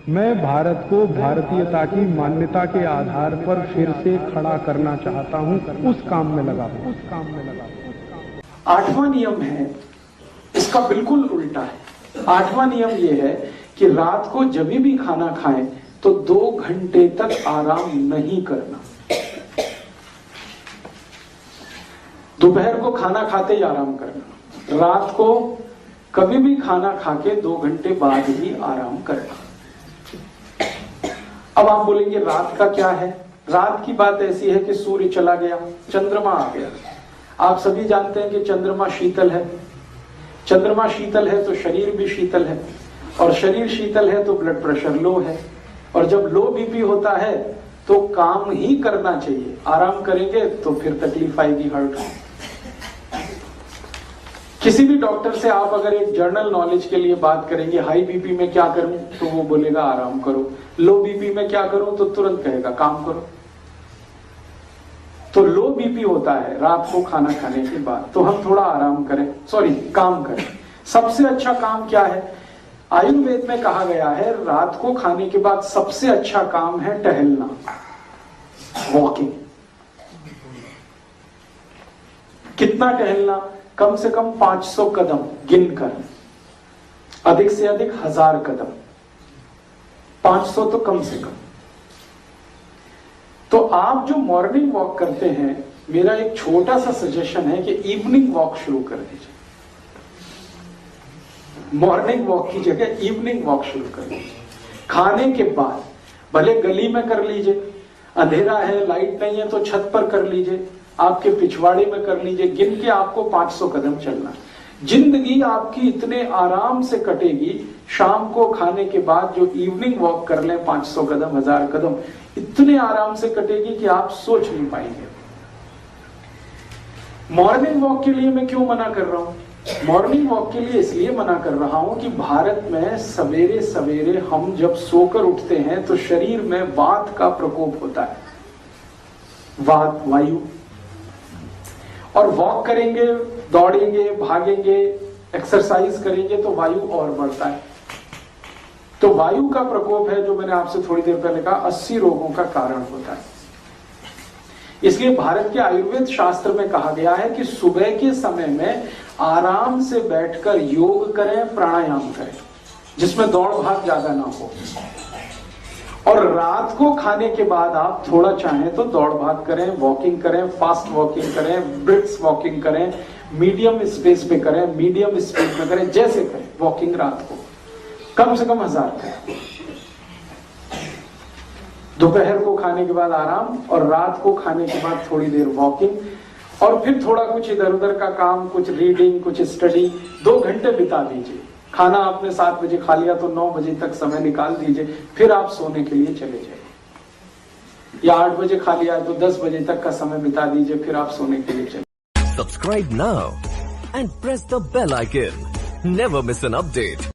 मैं भारत को भारतीयता की मान्यता के आधार पर फिर से खड़ा करना चाहता हूं, उस काम में लगा हूं। 8वां नियम है, इसका बिल्कुल उल्टा है। 8वां नियम यह है कि रात को जब भी खाना खाएं तो 2 घंटे तक आराम नहीं करना। दोपहर को खाना खाते ही आराम करना, रात को कभी भी खाना खाके 2 घंटे बाद ही आराम करना। अब आप बोलेंगे रात का क्या है? रात की बात ऐसी है कि सूर्य चला गया, चंद्रमा आ गया। आप सभी जानते हैं कि चंद्रमा शीतल है। चंद्रमा शीतल है तो शरीर भी शीतल है, और शरीर शीतल है तो ब्लड प्रेशर लो है, और जब लो बीपी होता है तो काम ही करना चाहिए। आराम करेंगे तो फिर तकलीफ आएगी, हर्ट। किसी भी डॉक्टर से आप अगर एक जनरल नॉलेज के लिए बात करेंगे, हाई बीपी में क्या करूं, तो वो बोलेगा आराम करो। लो बीपी में क्या करूं, तो तुरंत कहेगा काम करो। तो लो बीपी होता है रात को खाना खाने के बाद, तो हम थोड़ा आराम करें, काम करें। सबसे अच्छा काम क्या है? आयुर्वेद में कहा गया है रात को खाने के बाद सबसे अच्छा काम है टहलना, वॉकिंग। कितना टहलना? कम से कम 500 कदम गिनकर, अधिक से अधिक 1000 कदम, 500 तो कम से कम। तो आप जो मॉर्निंग वॉक करते हैं, मेरा एक छोटा सा सजेशन है कि इवनिंग वॉक शुरू कर दीजिए। मॉर्निंग वॉक की जगह इवनिंग वॉक शुरू कर दीजिए। खाने के बाद भले गली में कर लीजिए, अंधेरा है, लाइट नहीं है तो छत पर कर लीजिए, आपके पिछवाड़े में कर लीजिए। गिन के आपको 500 कदम चलना। जिंदगी आपकी इतने आराम से कटेगी। शाम को खाने के बाद जो इवनिंग वॉक कर लें 500 कदम, 1000 कदम, इतने आराम से कटेगी कि आप सोच नहीं पाएंगे। मॉर्निंग वॉक के लिए मैं क्यों मना कर रहा हूं? मॉर्निंग वॉक के लिए इसलिए मना कर रहा हूं कि भारत में सवेरे सवेरे हम जब सोकर उठते हैं तो शरीर में वात का प्रकोप होता है, वात, वायु। और वॉक करेंगे, दौड़ेंगे, भागेंगे, एक्सरसाइज करेंगे तो वायु और बढ़ता है। तो वायु का प्रकोप है, जो मैंने आपसे थोड़ी देर पहले कहा, 80 रोगों का कारण होता है। इसलिए भारत के आयुर्वेद शास्त्र में कहा गया है कि सुबह के समय में आराम से बैठकर योग करें, प्राणायाम करें, जिसमें दौड़ भाग ज्यादा ना हो। और रात को खाने के बाद आप थोड़ा चाहें तो दौड़ भाग करें, वॉकिंग करें, फास्ट वॉकिंग करें, ब्रिस्क वॉकिंग करें, मीडियम स्पेस पे करें, मीडियम स्पीड में करें, जैसे करें वॉकिंग। रात को कम से कम 1000 करें। दोपहर को खाने के बाद आराम, और रात को खाने के बाद थोड़ी देर वॉकिंग, और फिर थोड़ा कुछ इधर उधर का काम, कुछ रीडिंग, कुछ स्टडी, 2 घंटे बिता दीजिए। खाना आपने 7 बजे खा लिया तो 9 बजे तक समय निकाल दीजिए, फिर आप सोने के लिए चले जाइए। या 8 बजे खा लिया तो 10 बजे तक का समय बिता दीजिए, फिर आप सोने के लिए चले। Subscribe now and press the bell icon. Never miss an update.